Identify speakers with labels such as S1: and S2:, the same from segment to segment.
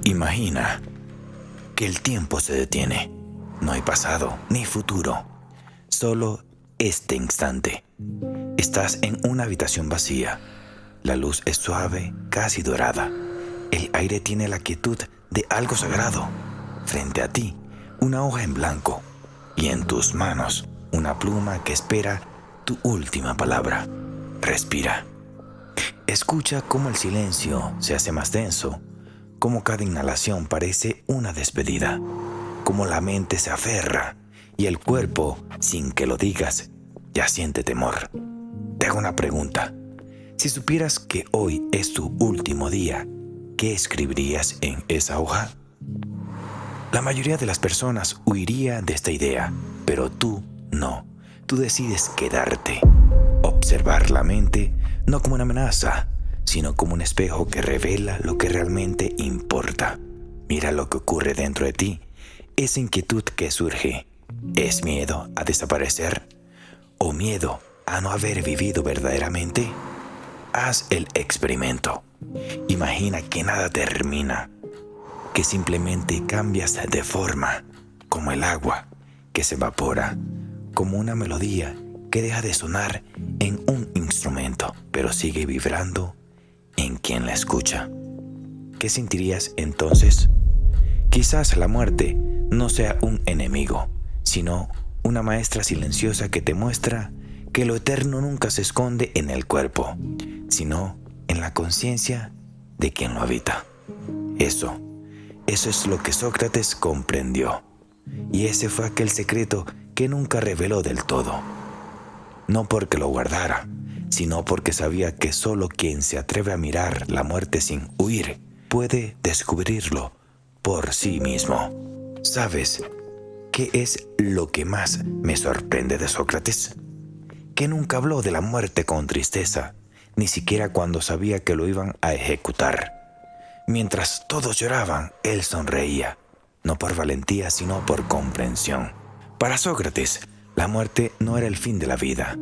S1: Imagina que el tiempo se detiene. No hay pasado ni futuro, solo este instante. Estás en una habitación vacía. La luz es suave, casi dorada. El aire tiene la quietud de algo sagrado. Frente a ti, una hoja en blanco. Y en tus manos, una pluma que espera tu última palabra. Respira. Escucha cómo el silencio se hace más denso, cómo cada inhalación parece una despedida, cómo la mente se aferra y el cuerpo, sin que lo digas, ya siente temor. Te hago una pregunta. Si supieras que hoy es tu último día, ¿qué escribirías en esa hoja? La mayoría de las personas huiría de esta idea, pero tú no. Tú decides quedarte. Observar la mente no como una amenaza, sino como un espejo que revela lo que realmente importa. Mira lo que ocurre dentro de ti. Esa inquietud que surge, ¿es miedo a desaparecer o miedo a no haber vivido verdaderamente? Haz el experimento. Imagina que nada termina, que simplemente cambias de forma, como el agua que se evapora, como una melodía que deja de sonar en un instrumento, pero sigue vibrando en quien la escucha. ¿Qué sentirías entonces? Quizás la muerte no sea un enemigo, sino una maestra silenciosa que te muestra que lo eterno nunca se esconde en el cuerpo, sino en la conciencia de quien lo habita. Eso es lo que Sócrates comprendió. Y ese fue aquel secreto que nunca reveló del todo. No porque lo guardara, sino porque sabía que solo quien se atreve a mirar la muerte sin huir puede descubrirlo por sí mismo. ¿Sabes qué es lo que más me sorprende de Sócrates? Que nunca habló de la muerte con tristeza, ni siquiera cuando sabía que lo iban a ejecutar. Mientras todos lloraban, él sonreía, no por valentía, sino por comprensión. Para Sócrates, la muerte no era el fin de la vida,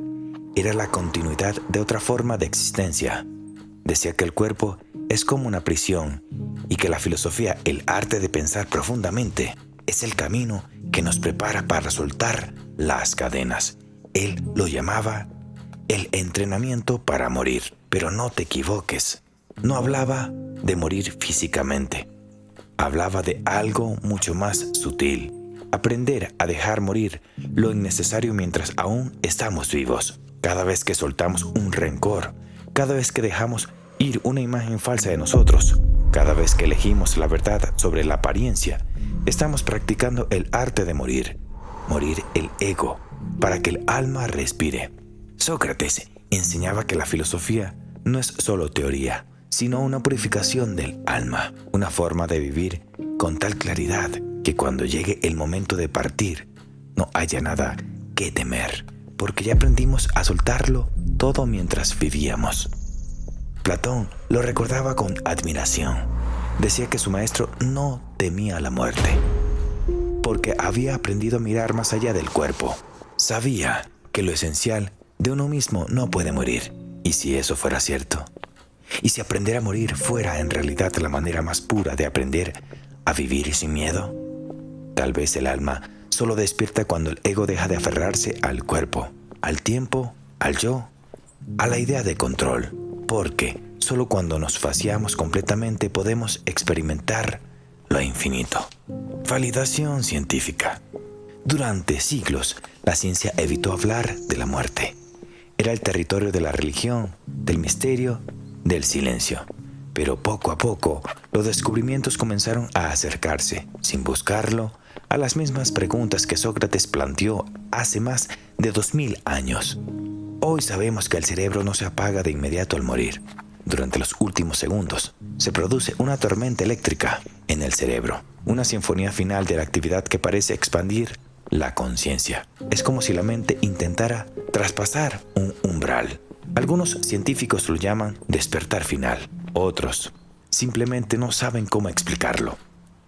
S1: era la continuidad de otra forma de existencia. Decía que el cuerpo es como una prisión y que la filosofía, el arte de pensar profundamente, es el camino que nos prepara para soltar las cadenas. Él lo llamaba el entrenamiento para morir. Pero no te equivoques, no hablaba de morir físicamente. Hablaba de algo mucho más sutil. Aprender a dejar morir lo innecesario mientras aún estamos vivos. Cada vez que soltamos un rencor, cada vez que dejamos ir una imagen falsa de nosotros, cada vez que elegimos la verdad sobre la apariencia, estamos practicando el arte de morir. Morir el ego, para que el alma respire. Sócrates enseñaba que la filosofía no es solo teoría, sino una purificación del alma, una forma de vivir con tal claridad que cuando llegue el momento de partir, no haya nada que temer, porque ya aprendimos a soltarlo todo mientras vivíamos. Platón lo recordaba con admiración. Decía que su maestro no temía la muerte, porque había aprendido a mirar más allá del cuerpo. Sabía que lo esencial de uno mismo no puede morir. ¿Y si eso fuera cierto? ¿Y si aprender a morir fuera en realidad la manera más pura de aprender a vivir sin miedo? Tal vez el alma solo despierta cuando el ego deja de aferrarse al cuerpo, al tiempo, al yo, a la idea de control. Porque solo cuando nos vaciamos completamente podemos experimentar lo infinito. Validación científica. Durante siglos, la ciencia evitó hablar de la muerte. Era el territorio de la religión, del misterio, del silencio. Pero poco a poco, los descubrimientos comenzaron a acercarse, sin buscarlo, a las mismas preguntas que Sócrates planteó hace más de 2000 años. Hoy sabemos que el cerebro no se apaga de inmediato al morir. Durante los últimos segundos, se produce una tormenta eléctrica en el cerebro, una sinfonía final de la actividad que parece expandir la conciencia. Es como si la mente intentara traspasar un umbral. Algunos científicos lo llaman despertar final. Otros simplemente no saben cómo explicarlo.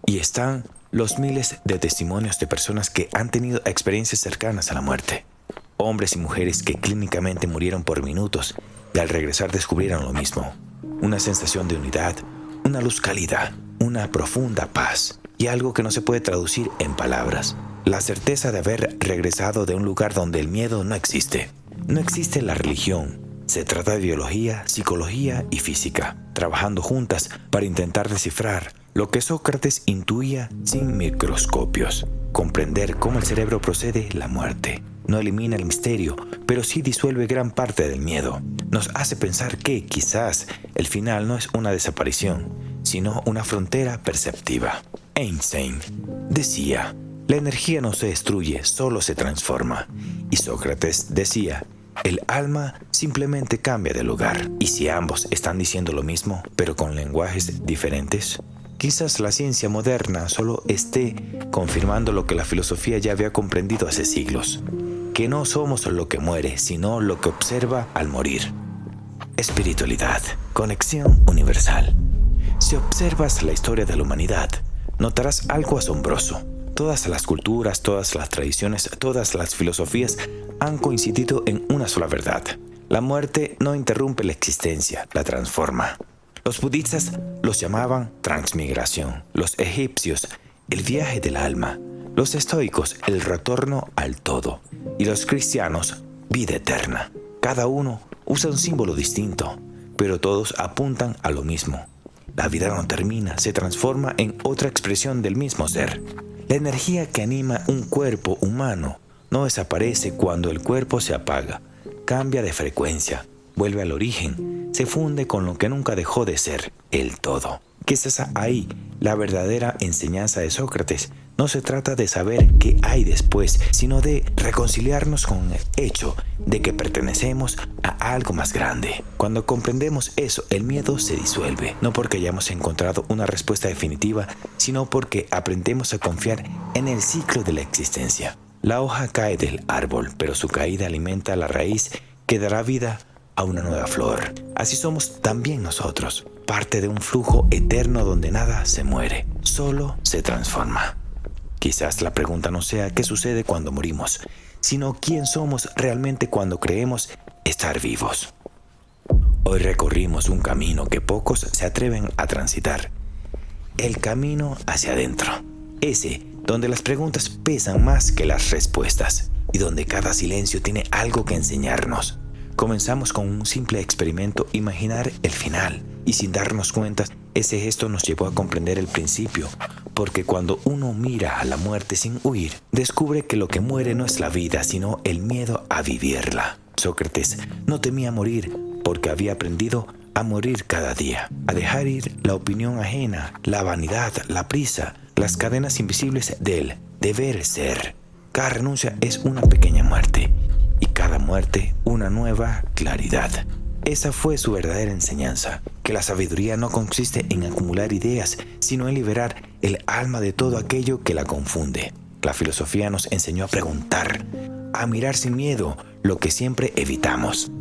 S1: Y están los miles de testimonios de personas que han tenido experiencias cercanas a la muerte. Hombres y mujeres que clínicamente murieron por minutos y al regresar descubrieron lo mismo. Una sensación de unidad, una luz cálida, una profunda paz y algo que no se puede traducir en palabras. La certeza de haber regresado de un lugar donde el miedo no existe. No existe la religión. Se trata de biología, psicología y física, trabajando juntas para intentar descifrar lo que Sócrates intuía sin microscopios. Comprender cómo el cerebro procede la muerte. No elimina el misterio, pero sí disuelve gran parte del miedo. Nos hace pensar que, quizás, el final no es una desaparición, sino una frontera perceptiva. Einstein decía: la energía no se destruye, solo se transforma. Y Sócrates decía: el alma simplemente cambia de lugar. ¿Y si ambos están diciendo lo mismo, pero con lenguajes diferentes? Quizás la ciencia moderna solo esté confirmando lo que la filosofía ya había comprendido hace siglos: que no somos lo que muere, sino lo que observa al morir. Espiritualidad, conexión universal. Si observas la historia de la humanidad, notarás algo asombroso. Todas las culturas, todas las tradiciones, todas las filosofías han coincidido en una sola verdad. La muerte no interrumpe la existencia, la transforma. Los budistas los llamaban transmigración, los egipcios el viaje del alma, los estoicos el retorno al todo y los cristianos vida eterna. Cada uno usa un símbolo distinto, pero todos apuntan a lo mismo. La vida no termina, se transforma en otra expresión del mismo ser. La energía que anima un cuerpo humano no desaparece cuando el cuerpo se apaga, cambia de frecuencia, vuelve al origen, se funde con lo que nunca dejó de ser, el todo. Quizás ahí la verdadera enseñanza de Sócrates. No se trata de saber qué hay después, sino de reconciliarnos con el hecho de que pertenecemos a algo más grande. Cuando comprendemos eso, el miedo se disuelve, no porque hayamos encontrado una respuesta definitiva, sino porque aprendemos a confiar en el ciclo de la existencia. La hoja cae del árbol, pero su caída alimenta la raíz que dará vida a una nueva flor. Así somos también nosotros, parte de un flujo eterno donde nada se muere, solo se transforma. Quizás la pregunta no sea qué sucede cuando morimos, sino quién somos realmente cuando creemos estar vivos. Hoy recorrimos un camino que pocos se atreven a transitar. El camino hacia adentro. Ese donde las preguntas pesan más que las respuestas y donde cada silencio tiene algo que enseñarnos. Comenzamos con un simple experimento, imaginar el final, y sin darnos cuenta, ese gesto nos llevó a comprender el principio, porque cuando uno mira a la muerte sin huir, descubre que lo que muere no es la vida, sino el miedo a vivirla. Sócrates no temía morir porque había aprendido a morir cada día, a dejar ir la opinión ajena, la vanidad, la prisa, las cadenas invisibles del deber ser. Cada renuncia es una pequeña muerte, y cada muerte una nueva claridad. Esa fue su verdadera enseñanza, que la sabiduría no consiste en acumular ideas, sino en liberar el alma de todo aquello que la confunde. La filosofía nos enseñó a preguntar, a mirar sin miedo lo que siempre evitamos.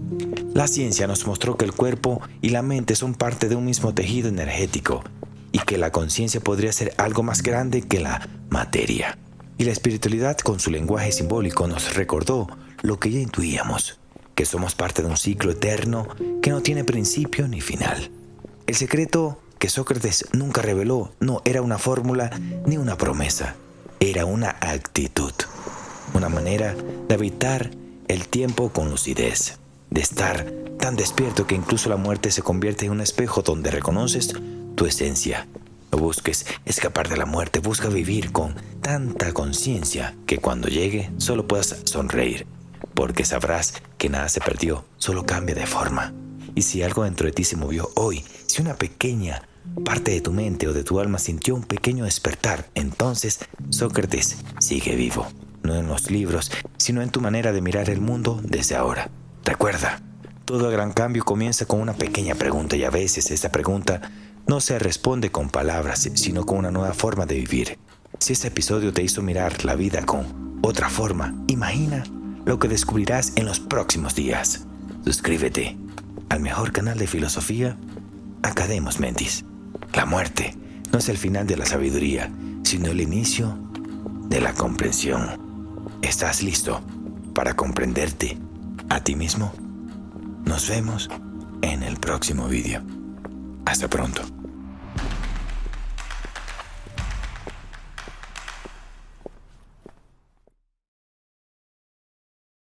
S1: La ciencia nos mostró que el cuerpo y la mente son parte de un mismo tejido energético y que la conciencia podría ser algo más grande que la materia. Y la espiritualidad, con su lenguaje simbólico, nos recordó lo que ya intuíamos, que somos parte de un ciclo eterno que no tiene principio ni final. El secreto que Sócrates nunca reveló no era una fórmula ni una promesa, era una actitud, una manera de habitar el tiempo con lucidez, de estar tan despierto que incluso la muerte se convierte en un espejo donde reconoces tu esencia. No busques escapar de la muerte, busca vivir con tanta conciencia que cuando llegue solo puedas sonreír, porque sabrás que nada se perdió, solo cambia de forma. Y si algo dentro de ti se movió hoy, si una pequeña parte de tu mente o de tu alma sintió un pequeño despertar, entonces Sócrates sigue vivo, no en los libros, sino en tu manera de mirar el mundo desde ahora. Recuerda, todo gran cambio comienza con una pequeña pregunta, y a veces esa pregunta no se responde con palabras, sino con una nueva forma de vivir. Si este episodio te hizo mirar la vida con otra forma, imagina lo que descubrirás en los próximos días. Suscríbete al mejor canal de filosofía, Academos Mentis. La muerte no es el final de la sabiduría, sino el inicio de la comprensión. ¿Estás listo para comprenderte a ti mismo? Nos vemos en el próximo vídeo. Hasta pronto.